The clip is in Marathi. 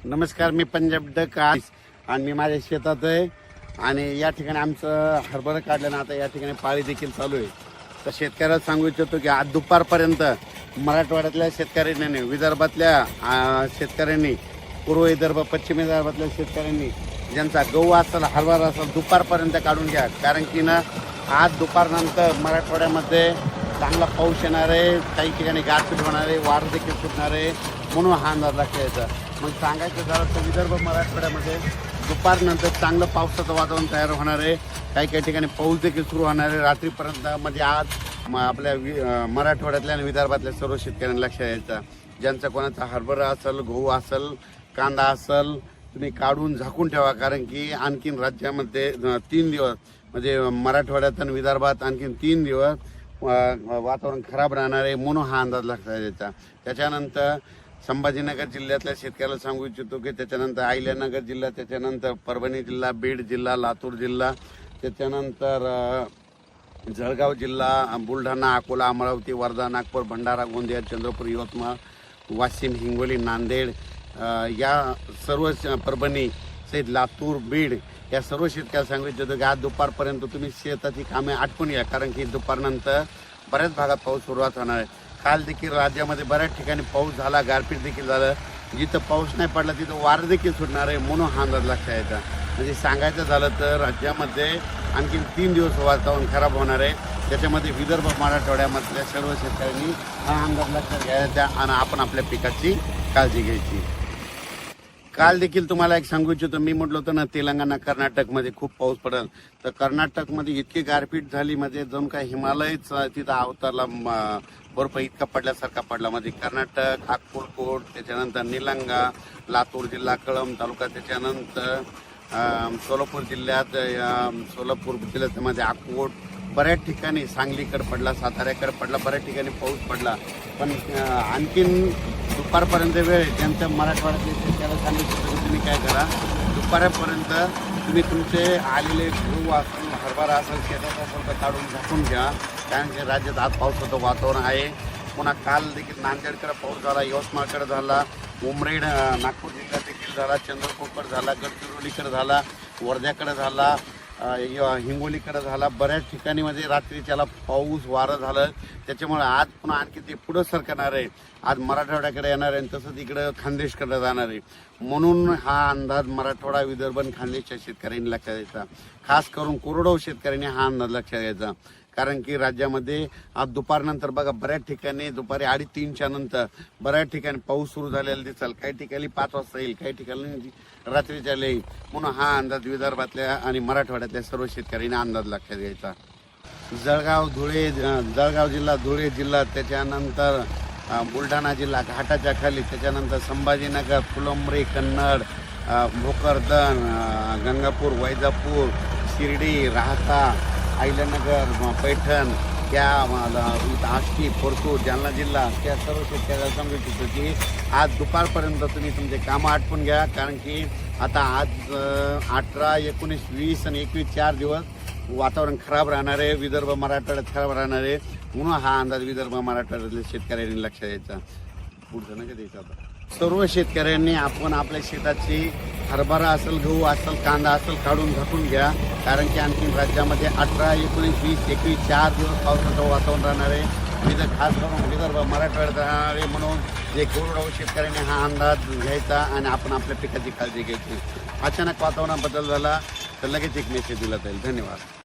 नमस्कार, मी पंजाब डक आणि मी माझ्या शेतात आहे आणि या ठिकाणी आमचं हरभरा काढल्यानं आता या ठिकाणी पाळी देखील चालू आहे. तर शेतकऱ्याला सांगू इच्छितो की आज दुपारपर्यंत मराठवाड्यातल्या शेतकऱ्यांनी नाही, विदर्भातल्या शेतकऱ्यांनी, पूर्व विदर्भ, पश्चिम विदर्भातल्या शेतकऱ्यांनी ज्यांचा गहू असेल, हरभरा असेल, दुपारपर्यंत काढून घ्या. कारण की ना आज दुपारनंतर मराठवाड्यामध्ये चांगला पाऊस येणार आहे, काही ठिकाणी गारपीट होणार आहे, वार देखील सुटणार आहे. म्हणून हा अंदाज लक्षात यायचा. मग सांगायचं झालं तर विदर्भ मराठवाड्यामध्ये दुपारनंतर चांगलं पावसाचं वातावरण तयार होणार आहे. काही काही ठिकाणी पाऊस देखील सुरू होणार आहे रात्रीपर्यंत. म्हणजे आज आपल्या मराठवाड्यातल्या आणि विदर्भातल्या सर्व शेतकऱ्यांना लक्षात यायचं, ज्यांचा कोणाचा हरभरा असेल, गहू असेल, कांदा असेल, तुम्ही काढून झाकून ठेवा. कारण की आणखीन राज्यामध्ये 3 दिवस म्हणजे मराठवाड्यात आणि विदर्भात आणखीन 3 दिवस वातावरण खराब राहणार आहे. म्हणून हा अंदाज लक्षात यायचा. त्याच्यानंतर संभाजीनगर जिल्ह्यातल्या शेतकऱ्याला सांगू इच्छितो की त्याच्यानंतर अहिल्यानगर जिल्हा, त्याच्यानंतर परभणी जिल्हा, बीड जिल्हा, लातूर जिल्हा, त्याच्यानंतर जळगाव जिल्हा, बुलढाणा, अकोला, अमरावती, वर्धा, नागपूर, भंडारा, गोंदिया, चंद्रपूर, यवतमाळ, वाशिम, हिंगोली, नांदेड, या सर्व परभणी सहित लातूर, बीड या सर्व शेतकऱ्याला सांगू इच्छितो की आज दुपारपर्यंत तुम्ही शेताची कामे आटपून घ्या. कारण की दुपारनंतर बऱ्याच भागात पाऊस सुरुवात होणार आहे. काल देखील राज्यामध्ये बऱ्याच ठिकाणी पाऊस झाला, गारपीट देखील झालं. जिथं पाऊस नाही पडला तिथं वार देखील सुटणार आहे. म्हणून हा अंदाज लक्षात यायचा. म्हणजे सांगायचं झालं तर राज्यामध्ये आणखी 3 दिवस वातावरण खराब होणार आहे. त्याच्यामध्ये विदर्भ मराठवाड्यामधल्या सर्व शेतकऱ्यांनी हा अंदाज लक्षात घ्यायचा आणि आपण आपल्या पिकाची काळजी घ्यायची. काल देखील तुम्हाला एक सांगू इच्छितो, मी म्हटलं होतं ना तेलंगणा, कर्नाटकमध्ये खूप पाऊस पडेल. तर कर्नाटकमध्ये इतकी गारपीट झाली म्हणजे जणू काय हिमालयच तिथं अवतरला, बर्फ इतका पडल्यासारखा पडला. म्हणजे कर्नाटक, अक्कलकोट, त्याच्यानंतर निलंगा, लातूर जिल्हा, कळंब तालुका, त्याच्यानंतर सोलापूर जिल्ह्यात, सोलापूर जिल्ह्यामध्ये अकोट, बऱ्याच ठिकाणी सांगलीकडे पडला, साताऱ्याकडे पडला, बऱ्याच ठिकाणी पाऊस पडला. पण आणखीन दुपारपर्यंत वेळ ज्यांच्या मराठवाड्यातले शेतकऱ्याला सांगितलं की तुम्ही काय करा, दुपारपर्यंत तुम्ही तुमचे आलेले गहू असेल, हरभरा असेल, शेतात असेल तर काढून झाकून घ्या. कारण की राज्यात आज पावसाचं वातावरण आहे. पुन्हा काल देखील नांदेडकडे पाऊस झाला, यवतमाळकडे झाला, उमरेड नागपूर जिल्ह्यात देखील झाला, चंद्रपूरकडे झाला, गडचिरोलीकडे झाला, वर्ध्याकडे झाला, हिंगोलीकडे झाला. बऱ्याच ठिकाणी म्हणजे रात्रीच्याला पाऊस वारं झालं. त्याच्यामुळे आज पुन्हा आणखी ते पुढं सरकणार आहे. आज मराठवाड्याकडे येणार आहे आणि तसंच इकडं खानदेशकडे जाणार आहे. म्हणून हा अंदाज मराठवाडा, विदर्भ आणि खानदेशच्या शेतकऱ्यांनी लक्षात द्यायचा. खास करून कोरडवाहू शेतकऱ्यांनी हा अंदाज लक्षात घ्यायचा. कारण की राज्यामध्ये आज दुपारनंतर बघा बऱ्याच ठिकाणी दुपारी 2:30च्या नंतर बऱ्याच ठिकाणी पाऊस सुरू झालेला दिसेल. काही ठिकाणी 5 वाजता येईल, काही ठिकाणी रात्रीच्या येईल. म्हणून हा अंदाज विदर्भातल्या आणि मराठवाड्यातल्या सर्व शेतकऱ्यांनी अंदाज लक्षात घ्यायचा. जळगाव जिल्हा, धुळे जिल्हा, त्याच्यानंतर बुलढाणा जिल्हा घाटाच्या खाली, त्याच्यानंतर संभाजीनगर, फुलंब्री, कन्नड, भोकरदन, गंगापूर, वैजापूर, शिर्डी, राहता, अहिल्यानगर, पैठण, त्या आष्टी, परतूर, जालना जिल्हा, त्या सर्व शेतकऱ्याला सांगू इच्छितो की आज दुपारपर्यंत तुम्ही तुमचे कामं आटपून घ्या. कारण की आता आज 18, 19, 20 आणि 21 4 दिवस वातावरण खराब राहणार आहे. विदर्भ मराठवाड्यात खराब राहणार आहे. म्हणून हा अंदाज विदर्भ मराठवाड्यातल्या शेतकऱ्यांनी लक्षात द्यायचा. पुढचं नका द्यायचं. आता सर्व शेतकऱ्यांनी आपण आपल्या शेताची हरभरा असेल, गहू असेल, कांदा असेल काढून झाकून घ्या. कारण की आणखी राज्यामध्ये 18, 19, 20, 21 4 दिवस पावसाचं वातावरण राहणार आहे. तिथं खास करून विदर्भ मराठवाड्यात राहणार आहे. म्हणून जे कोरडवाहू शेतकऱ्यांनी हा अंदाज घ्यायचा आणि आपण आपल्या पिकाची काळजी घ्यायची. अचानक वातावरणात बदल झाला तर लगेच एक मेसेज दिला जाईल. धन्यवाद.